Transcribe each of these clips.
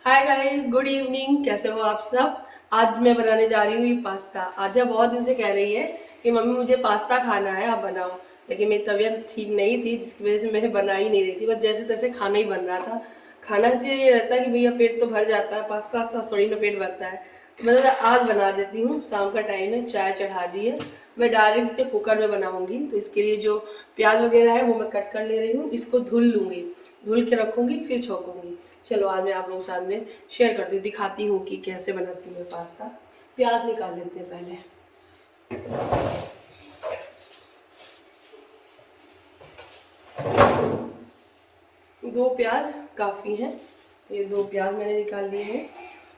Hi guys, good evening. कैसे हो आप सब। आज मैं बनाने जा रही हूँ ये पास्ता। आद्या बहुत दिन से कह रही है कि मम्मी मुझे पास्ता खाना है, आप बनाओ। लेकिन मेरी तबीयत ठीक नहीं थी, जिसकी वजह से मैं बना ही नहीं रही थी। बस जैसे तैसे खाना ही बन रहा था। खाना से ये रहता है कि भैया पेट तो भर जाता है, पास्ता वास्ता थोड़ी ना पेट भरता है। तो मैंने सोचा आज बना देती हूँ। शाम का टाइम है, चाय चढ़ा दी है। मैं डायरेक्ट से कुकर में बनाऊंगी, तो इसके लिए जो प्याज वगैरह है वो मैं कट कर ले रही हूँ। इसको धुल लूँगी, धुल के रखूँगी, फिर छोंकूँगी। चलो आज मैं आप लोगों के साथ में शेयर करती हूँ, दिखाती हूँ कि कैसे बनाती हूँ मैं पास्ता। प्याज निकाल लेते हैं पहले। दो प्याज काफ़ी हैं, ये दो प्याज मैंने निकाल लिए हैं।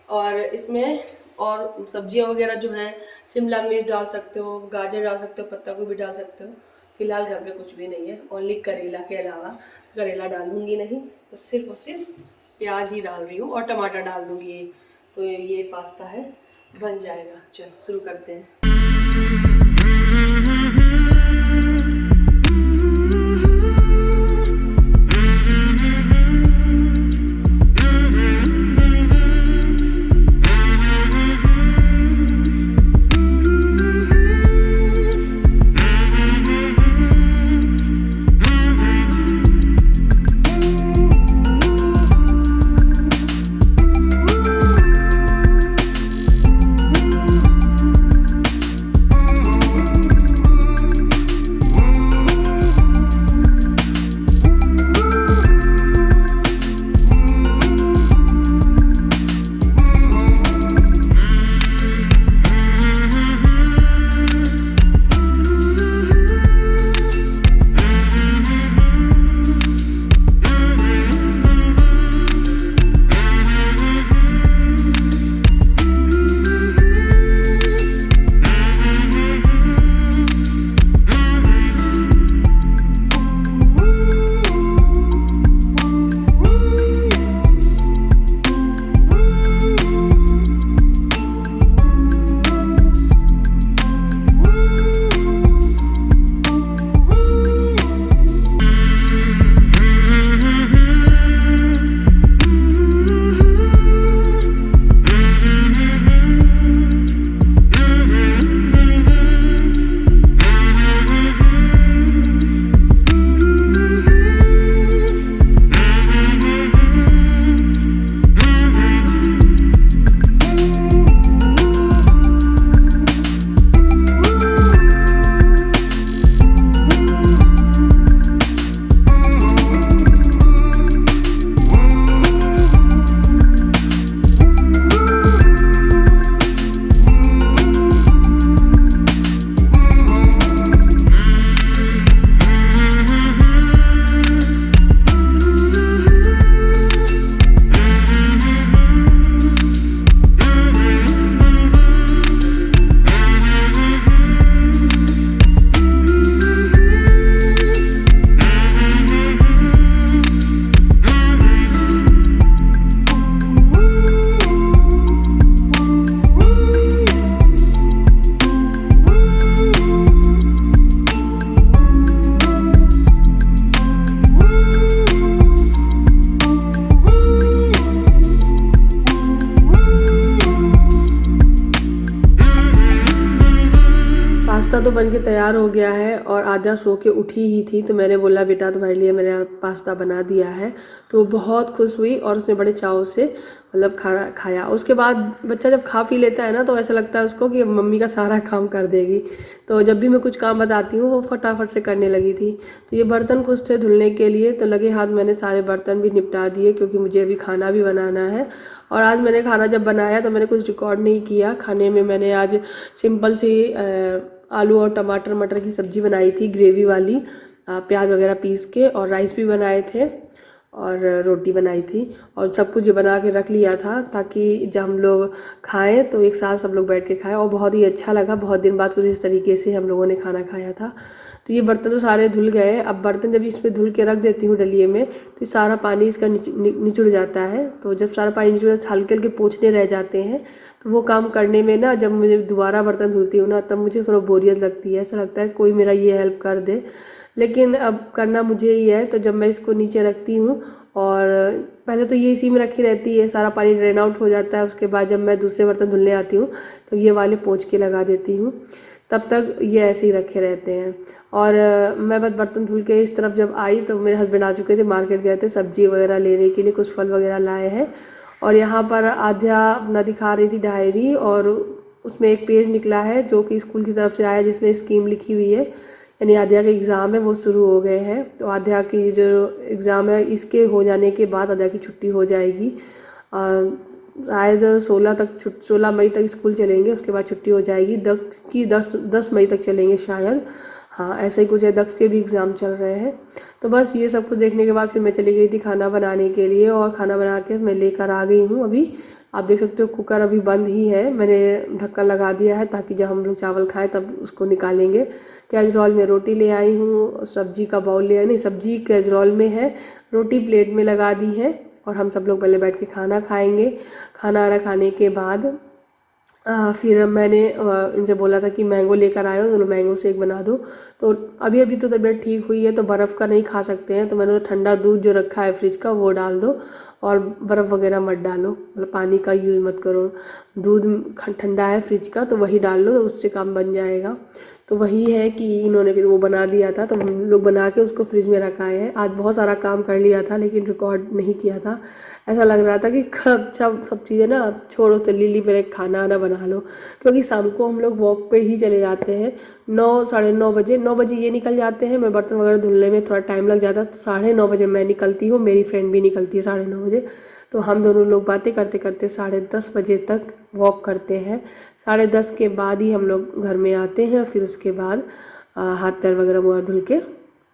और इसमें और सब्जियां वगैरह जो है, शिमला मिर्च डाल सकते हो, गाजर डाल सकते हो, पत्ता गोभी डाल सकते हो। फिलहाल घर पे कुछ भी नहीं है, ओनली करेला के अलावा। करेला डालूंगी नहीं, तो सिर्फ और सिर्फ प्याज ही डाल रही हूँ और टमाटर डाल दूँगी एक। तो ये पास्ता है, बन जाएगा। चलो शुरू करते हैं। पास्ता तो बनके तैयार हो गया है और आद्या सो के उठी ही थी, तो मैंने बोला बेटा तुम्हारे लिए मैंने पास्ता बना दिया है। तो वो बहुत खुश हुई और उसने बड़े चाव से मतलब खाना खाया। उसके बाद बच्चा जब खा पी लेता है ना, तो ऐसा लगता है उसको कि मम्मी का सारा काम कर देगी। तो जब भी मैं कुछ काम बताती हूँ वो फटाफट से करने लगी थी। तो ये बर्तन कुछ थे धुलने के लिए, तो लगे हाथ मैंने सारे बर्तन भी निपटा दिए, क्योंकि मुझे अभी खाना भी बनाना है। और आज मैंने खाना जब बनाया तो मैंने कुछ रिकॉर्ड नहीं किया। खाने में मैंने आज सिंपल सी आलू और टमाटर मटर की सब्ज़ी बनाई थी, ग्रेवी वाली, प्याज वगैरह पीस के, और राइस भी बनाए थे और रोटी बनाई थी। और सब कुछ बना के रख लिया था ताकि जब हम लोग खाएं तो एक साथ सब लोग बैठ के खाएं। और बहुत ही अच्छा लगा, बहुत दिन बाद कुछ इस तरीके से हम लोगों ने खाना खाया था। तो ये बर्तन तो सारे धुल गए। अब बर्तन जब इस पर धुल के रख देती हूँ डलिए में, तो सारा पानी इसका निचुड़ जाता है। तो जब सारा पानी निचुड़ जाता है, हल्के हल्के पोंछने रह जाते हैं। तो वो काम करने में ना, जब मुझे दोबारा बर्तन धुलती हूँ ना, तब मुझे थोड़ा बोरियत लगती है। ऐसा लगता है कोई मेरा ये हेल्प कर दे, लेकिन अब करना मुझे ही है। तो जब मैं इसको नीचे रखती हूँ और पहले तो ये इसी में रखी रहती है, सारा पानी ड्रेन आउट हो जाता है। उसके बाद जब मैं दूसरे बर्तन धुलने आती हूँ तो ये वाले पोंछ के लगा देती हूँ, तब तक ये ऐसे ही रखे रहते हैं। और मैं बस बर्तन धुल के इस तरफ जब आई तो मेरे हस्बैंड आ चुके थे, मार्केट गए थे सब्जी वगैरह लेने के लिए, कुछ फल वगैरह लाए हैं। और यहाँ पर आध्या अपना दिखा रही थी डायरी, और उसमें एक पेज निकला है जो कि स्कूल की तरफ से आया, जिसमें स्कीम लिखी हुई है, यानी आध्या के एग्ज़ाम है वो शुरू हो गए हैं। तो आध्या की जो एग्ज़ाम है इसके हो जाने के बाद आध्या की छुट्टी हो जाएगी। शायद 16 मई तक स्कूल चलेंगे, उसके बाद छुट्टी हो जाएगी। 10 मई तक चलेंगे शायद, हाँ ऐसा ही कुछ है। दक्ष के भी एग्ज़ाम चल रहे हैं। तो बस ये सब कुछ देखने के बाद फिर मैं चली गई थी खाना बनाने के लिए, और खाना बना के मैं लेकर आ गई हूँ। अभी आप देख सकते हो कुकर अभी बंद ही है, मैंने ढक्कन लगा दिया है ताकि जब हम लोग चावल खाएं तब उसको निकालेंगे। कैजरोल में रोटी ले आई हूँ, सब्जी का बाउल ले आई, नहीं सब्जी कैजरोल में है, रोटी प्लेट में लगा दी है, और हम सब लोग पहले बैठ के खाना खाएंगे। खाना खाने के बाद फिर मैंने इनसे बोला था कि मैंगो लेकर आए हो तो मैंगो शेक बना दो। तो अभी अभी तो तबीयत ठीक हुई है तो बर्फ़ का नहीं खा सकते हैं, तो मैंने तो ठंडा दूध जो रखा है फ्रिज का वो डाल दो, और बर्फ़ वगैरह मत डालो, मतलब पानी का यूज़ मत करो। दूध ठंडा है फ्रिज का तो वही डाल लो, तो उससे काम बन जाएगा। तो वही है कि इन्होंने फिर वो बना दिया था, तो हम लोग बना के उसको फ्रिज में रखाए हैं। आज बहुत सारा काम कर लिया था लेकिन रिकॉर्ड नहीं किया था। ऐसा लग रहा था कि कब सब चीज़ें ना छोड़ो, चली पहले खाना आना बना लो, क्योंकि शाम को हम लोग वॉक पे ही चले जाते हैं। 9 ये निकल जाते हैं। मैं बर्तन वगैरह धुलने में थोड़ा टाइम लग जाता है, तो 9:30 मैं निकलती हूँ, मेरी फ्रेंड भी निकलती है 9:30। तो हम दोनों लोग बातें करते करते 10:30 तक वॉक करते हैं। 10:30 के बाद ही हम लोग घर में आते हैं, फिर उसके बाद हाथ पैर वगैरह मुँह धुल के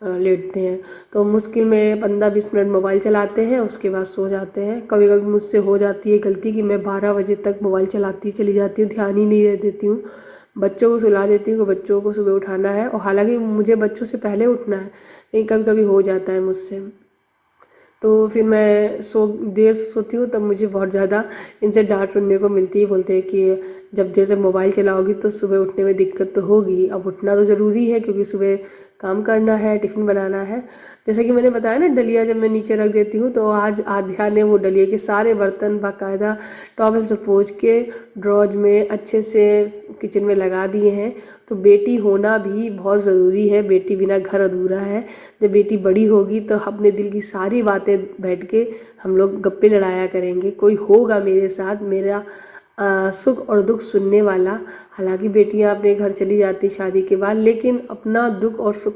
लेटते हैं। तो मुश्किल में 15-20 मिनट मोबाइल चलाते हैं, उसके बाद सो जाते हैं। कभी कभी मुझसे हो जाती है गलती कि मैं 12 बजे तक मोबाइल चलाती चली जाती हूँ, ध्यान ही नहीं रह देती हूँ। बच्चों को सुला देती हूँ कि बच्चों को सुबह उठाना है, और हालांकि मुझे बच्चों से पहले उठना है, लेकिन कभी कभी हो जाता है मुझसे। तो फिर मैं देर सोती हूँ तब मुझे बहुत ज़्यादा इनसे डांट सुनने को मिलती है। बोलते हैं कि जब देर तक मोबाइल चलाओगी तो सुबह उठने में दिक्कत तो होगी। अब उठना तो ज़रूरी है क्योंकि सुबह काम करना है, टिफ़िन बनाना है। जैसे कि मैंने बताया ना, डलिया जब मैं नीचे रख देती हूँ तो आज आध्या ने वो डलिया के सारे बर्तन बाकायदा टॉवल से पोंछ के ड्रॉज में अच्छे से किचन में लगा दिए हैं। तो बेटी होना भी बहुत ज़रूरी है, बेटी बिना घर अधूरा है। जब बेटी बड़ी होगी तो अपने दिल की सारी बातें बैठ के हम लोग गप्पे लड़ाया करेंगे। कोई होगा मेरे साथ, मेरा सुख और दुख सुनने वाला। हालांकि बेटियां अपने घर चली जाती शादी के बाद, लेकिन अपना दुख और सुख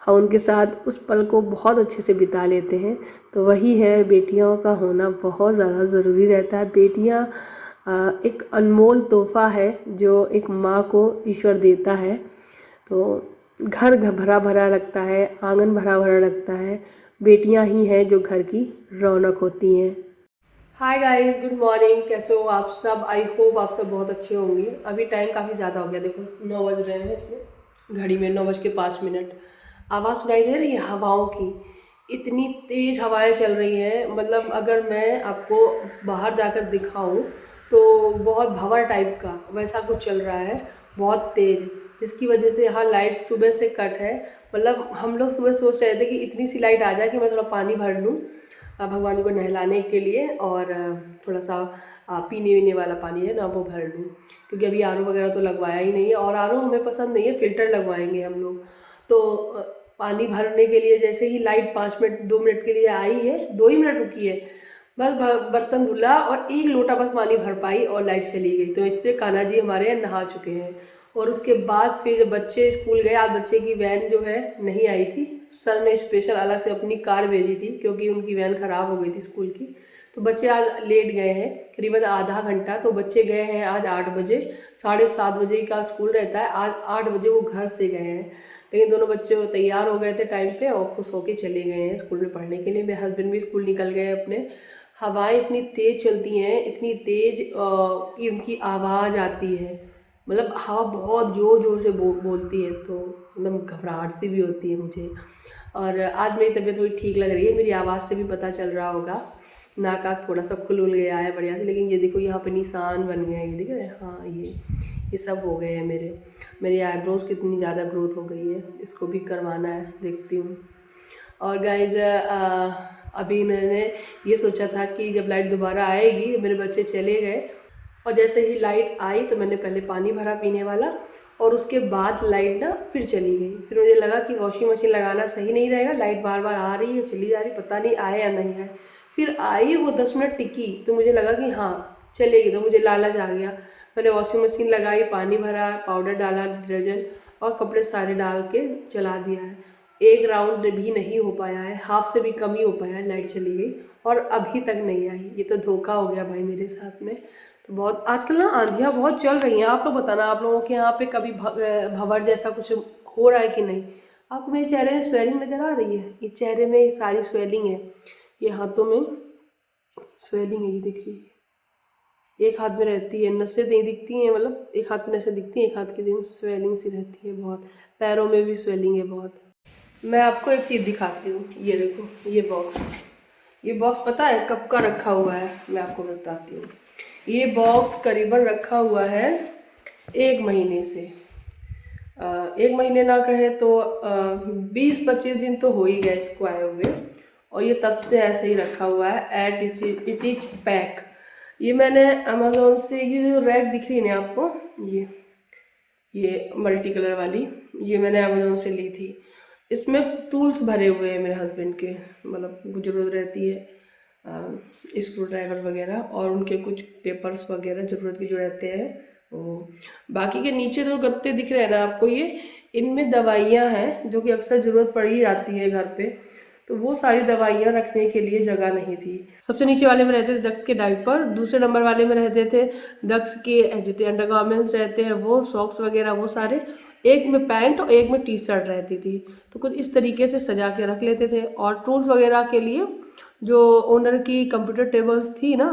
हम उनके साथ उस पल को बहुत अच्छे से बिता लेते हैं। तो वही है, बेटियों का होना बहुत ज़्यादा ज़रूरी रहता है। बेटियां एक अनमोल तोहफ़ा है जो एक माँ को ईश्वर देता है। तो घर भरा भरा लगता है, आंगन भरा भरा लगता है। बेटियां ही हैं जो घर की रौनक होती हैं। हाय गाइस, गुड मॉर्निंग, कैसे हो आप सब? आई होप आप सब बहुत अच्छे होंगे। अभी टाइम काफ़ी ज़्यादा हो गया, देखो 9 बज रहे हैं, इसमें घड़ी में 9:05। आवाज़ सुनाई दे रही है हवाओं की, इतनी तेज़ हवाएं चल रही हैं। मतलब अगर मैं आपको बाहर जाकर दिखाऊं तो बहुत भंवर टाइप का वैसा कुछ चल रहा है, बहुत तेज़, जिसकी वजह से यहाँ लाइट सुबह से कट है। मतलब हम लोग सुबह सोच रहे थे कि इतनी सी लाइट आ जाए कि मैं थोड़ा पानी भर लूँ भगवान को नहलाने के लिए, और थोड़ा सा पीने वीने वाला पानी है ना वो भर लूँ, क्योंकि अभी आर ओ वगैरह तो लगवाया ही नहीं है, और आर ओ हमें पसंद नहीं है, फ़िल्टर लगवाएंगे हम लोग। तो पानी भरने के लिए जैसे ही लाइट 5 मिनट 2 मिनट के लिए आई है, 2 ही मिनट रुकी है, बस बर्तन धुला और 1 लोटा बस पानी भर पाई और लाइट चली गई। तो इससे कान्हा जी हमारे यहाँ नहा चुके हैं। और उसके बाद फिर जब बच्चे स्कूल गए, आज बच्चे की वैन जो है नहीं आई थी, सर ने स्पेशल अलग से अपनी कार भेजी थी क्योंकि उनकी वैन ख़राब हो गई थी स्कूल की। तो बच्चे आज लेट गए हैं करीबन आधा घंटा। तो बच्चे गए हैं आज 8 बजे, 7:30 बजे का स्कूल रहता है, आज 8 बजे वो घर से गए हैं। लेकिन दोनों बच्चे तैयार हो गए थे टाइम पे और खुश होके चले गए हैं स्कूल में पढ़ने के लिए। मेरे हस्बैंड भी स्कूल निकल गए अपने। हवाएं इतनी तेज़ चलती हैं, इतनी तेज़ कि उनकी आवाज़ आती है। मतलब हवा बहुत ज़ोर ज़ोर से बोलती है, तो एकदम घबराहट सी भी होती है मुझे। और आज मेरी तबीयत थोड़ी ठीक लग रही है, मेरी आवाज़ से भी पता चल रहा होगा। नाक आँख थोड़ा सा खुल गया है बढ़िया से। लेकिन ये देखो यहाँ पे निशान बन गए हैं, ये दिख रहे हैं, हाँ ये सब हो गए हैं मेरे आईब्रोज़ कितनी ज़्यादा ग्रोथ हो गई है, इसको भी करवाना है, देखती हूँ। और गाइज अभी मैंने ये सोचा था कि जब लाइट दोबारा आएगी, मेरे बच्चे चले गए और जैसे ही लाइट आई तो मैंने पहले पानी भरा पीने वाला और उसके बाद लाइट ना फिर चली गई। फिर मुझे लगा कि वॉशिंग मशीन लगाना सही नहीं रहेगा, लाइट बार बार आ रही है चली जा रही, पता नहीं आए या नहीं आए। फिर आई वो 10 मिनट टिकी तो मुझे लगा कि हाँ चलेगी, तो मुझे लालच आ गया। मैंने वॉशिंग मशीन लगाई, पानी भरा, पाउडर डाला, डिटर्जेंट और कपड़े सारे डाल के चला दिया है। एक राउंड भी नहीं हो पाया है, हाफ से भी कम ही हो पाया है, लाइट चली गई और अभी तक नहीं आई। ये तो धोखा हो गया भाई मेरे साथ में। तो बहुत आजकल ना आंधियाँ बहुत चल रही हैं। आप लोग बताना, आप लोगों के यहाँ पे कभी भंवर जैसा कुछ हो रहा है कि नहीं? आपको मेरे चेहरे में स्वेलिंग नज़र आ रही है? ये चेहरे में ये सारी स्वेलिंग है, ये हाथों में स्वेलिंग है, ये देखिए। एक हाथ में रहती है, नसें नहीं दिखती हैं, मतलब एक हाथ की नसें दिखती हैं, एक हाथ की दिन स्वेलिंग सी रहती है बहुत। पैरों में भी स्वेलिंग है बहुत। मैं आपको एक चीज़ दिखाती हूँ, ये देखो ये बॉक्स पता है कब का रखा हुआ है? मैं आपको बताती हूँ। ये बॉक्स करीबन रखा हुआ है 1 महीने से। 1 महीने ना कहे तो 20-25 दिन तो हो ही गया इसको आए हुए, और ये तब से ऐसे ही रखा हुआ है। It is pack. ये मैंने अमेज़ोन से, ये जो रैक दिख रही है ना आपको, ये मल्टी कलर वाली, ये मैंने अमेज़ोन से ली थी। इसमें टूल्स भरे हुए हैं मेरे हस्बैंड के, मतलब ज़रूरत रहती है स्क्रू ड्राइवर वगैरह और उनके कुछ पेपर्स वगैरह ज़रूरत के जो रहते हैं वो। बाकी के नीचे जो गत्ते दिख रहे हैं ना आपको, ये इनमें दवाइयाँ हैं जो कि अक्सर ज़रूरत पड़ ही जाती है घर पे, तो वो सारी दवाइयाँ रखने के लिए जगह नहीं थी। सबसे नीचे वाले में रहते थे दक्स के डायपर, दूसरे नंबर वाले में रहते थे दक्स के जितने अंडरगारमेंट्स रहते हैं वो, सॉक्स वगैरह वो सारे, एक में पैंट और एक में टी शर्ट रहती थी। तो कुछ इस तरीके से सजा के रख लेते थे। और टूल्स वगैरह के लिए जो ओनर की कंप्यूटर टेबल्स थी ना,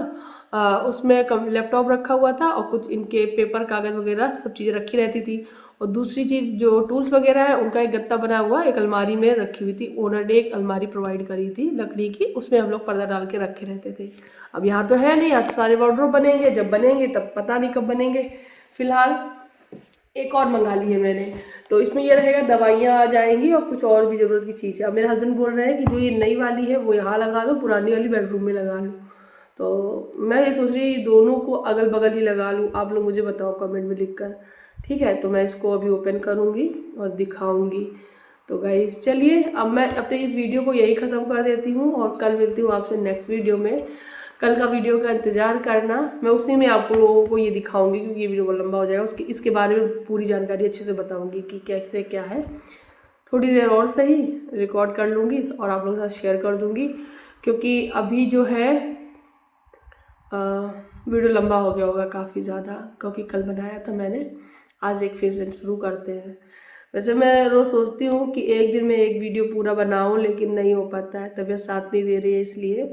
उसमें लैपटॉप रखा हुआ था और कुछ इनके पेपर कागज़ वगैरह सब चीज़ें रखी रहती थी। और दूसरी चीज़ जो टूल्स वगैरह है उनका एक गत्ता बना हुआ एक अलमारी में रखी हुई थी। ओनर ने एक अलमारी प्रोवाइड करी थी लकड़ी की, उसमें हम लोग पर्दा डाल के रखे रहते थे। अब यहाँ तो है नहीं, आज सारे वार्डरोब बनेंगे, जब बनेंगे तब पता नहीं कब बनेंगे। फिलहाल एक और मंगा ली है मैंने, तो इसमें ये रहेगा दवाइयाँ आ जाएंगी और कुछ और भी ज़रूरत की चीज़ है। अब मेरे हस्बैंड बोल रहे हैं कि जो ये नई वाली है वो यहाँ लगा दो, पुरानी वाली बेडरूम में लगा लो। तो मैं ये सोच रही दोनों को अगल बगल ही लगा लूँ। आप लोग मुझे बताओ कमेंट में लिखकर। ठीक है, तो मैं इसको अभी ओपन करूँगी और दिखाऊँगी। तो गाइस चलिए, अब मैं अपने इस वीडियो को यही ख़त्म कर देती हूँ और कल मिलती हूँ आपसे नेक्स्ट वीडियो में। कल का वीडियो का इंतज़ार करना, मैं उसी में आप लोगों को ये दिखाऊंगी क्योंकि ये वीडियो बहुत लंबा हो जाएगा। इसके बारे में पूरी जानकारी अच्छे से बताऊंगी कि कैसे क्या है। थोड़ी देर और सही रिकॉर्ड कर लूँगी और आप लोगों के साथ शेयर कर दूँगी, क्योंकि अभी जो है वीडियो लंबा हो गया होगा काफ़ी ज़्यादा, क्योंकि कल बनाया था मैंने। आज एक फिर से शुरू करते हैं। वैसे मैं रोज़ सोचती हूँ कि एक दिन में एक वीडियो पूरा बनाऊँ, लेकिन नहीं हो पाता है, तबीयत साथ नहीं दे रही है इसलिए।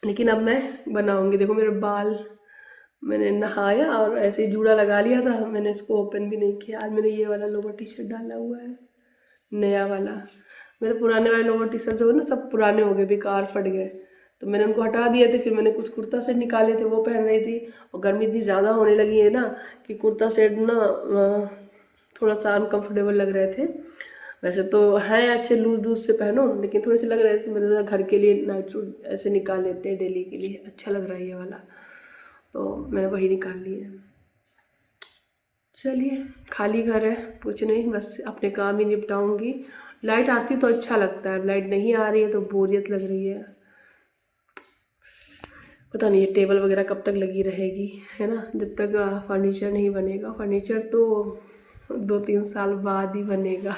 लेकिन अब मैं बनाऊँगी। देखो मेरे बाल, मैंने नहाया और ऐसे ही जूड़ा लगा लिया था, मैंने इसको ओपन भी नहीं किया। आज मैंने ये वाला लोवर टी शर्ट डाला हुआ है, नया वाला। मेरे पुराने वाले लोवर टी शर्ट जो है ना सब पुराने हो गए, बेकार फट गए, तो मैंने उनको हटा दिए थे। फिर मैंने कुछ कुर्ता सेट निकाले थे, वो पहन रही थी। और गर्मी इतनी ज़्यादा होने लगी है ना कि कुर्ता सेट ना थोड़ा सा अनकम्फर्टेबल लग रहे थे। वैसे तो हैं अच्छे, लूज लूज से पहनो, लेकिन थोड़े से लग रहे थे। मैंने घर के लिए नाइट सूट ऐसे निकाल लेते हैं डेली के लिए, अच्छा लग रहा है ये वाला, तो मैंने वही निकाल लिया। चलिए, खाली घर है, कुछ नहीं, बस अपने काम ही निपटाऊंगी। लाइट आती तो अच्छा लगता है, लाइट नहीं आ रही है तो बोरियत लग रही है। पता नहीं ये टेबल वगैरह कब तक लगी रहेगी, है ना, जब तक फर्नीचर नहीं बनेगा। फर्नीचर तो 2-3 साल बाद ही बनेगा।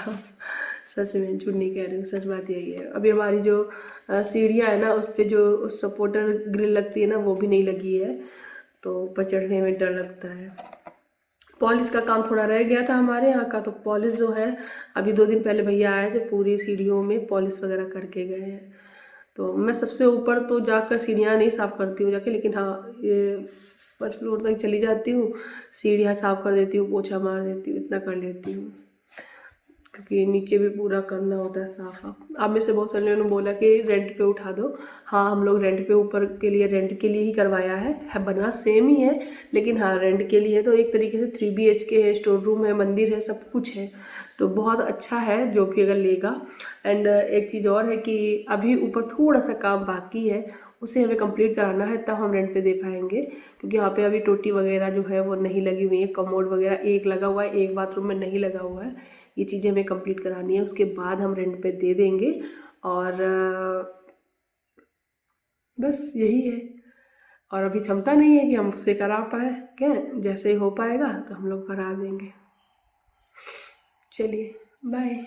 सच में झूठ नहीं कह रही हूँ, सच बात यही है। अभी हमारी जो सीढ़ियाँ है ना, उस पर जो सपोर्टर ग्रिल लगती है ना, वो भी नहीं लगी है, तो ऊपर चढ़ने में डर लगता है। पॉलिश का काम थोड़ा रह गया था हमारे यहाँ का, तो पॉलिश जो है अभी 2 दिन पहले भैया आए थे, पूरी सीढ़ियों में पॉलिश वगैरह करके गए हैं। तो मैं सबसे ऊपर तो जाकर सीढ़ियाँ नहीं साफ़ करती हूँ जाके, लेकिन हाँ ये फर्स्ट फ्लोर तक चली जाती हूँ, सीढ़ियाँ साफ़ कर देती हूँ, पोछा मार देती हूँ, इतना कर लेती हूँ। क्योंकि नीचे भी पूरा करना होता है साफ। आप में से बहुत सारे लोगों ने बोला कि रेंट पे उठा दो। हाँ, हम लोग रेंट पे ऊपर के लिए रेंट के लिए ही करवाया है, बना सेम ही है, लेकिन हाँ रेंट के लिए। तो एक तरीके से 3 BHK है, स्टोर रूम है, मंदिर है, सब कुछ है, तो बहुत अच्छा है जो भी अगर लेगा। एंड एक चीज़ और है कि अभी ऊपर थोड़ा सा काम बाकी है, उसे हमें कंप्लीट कराना है, तब हम रेंट पे दे पाएंगे। क्योंकि यहाँ पे अभी टोटी वगैरह जो है वो नहीं लगी हुई है, कमोड वगैरह एक लगा हुआ है, एक बाथरूम में नहीं लगा हुआ है। ये चीज़ें हमें कंप्लीट करानी है, उसके बाद हम रेंट पे दे देंगे। और बस यही है। और अभी क्षमता नहीं है कि हम उससे करा पाए, क्या जैसे ही हो पाएगा तो हम लोग करा देंगे। चलिए, बाय।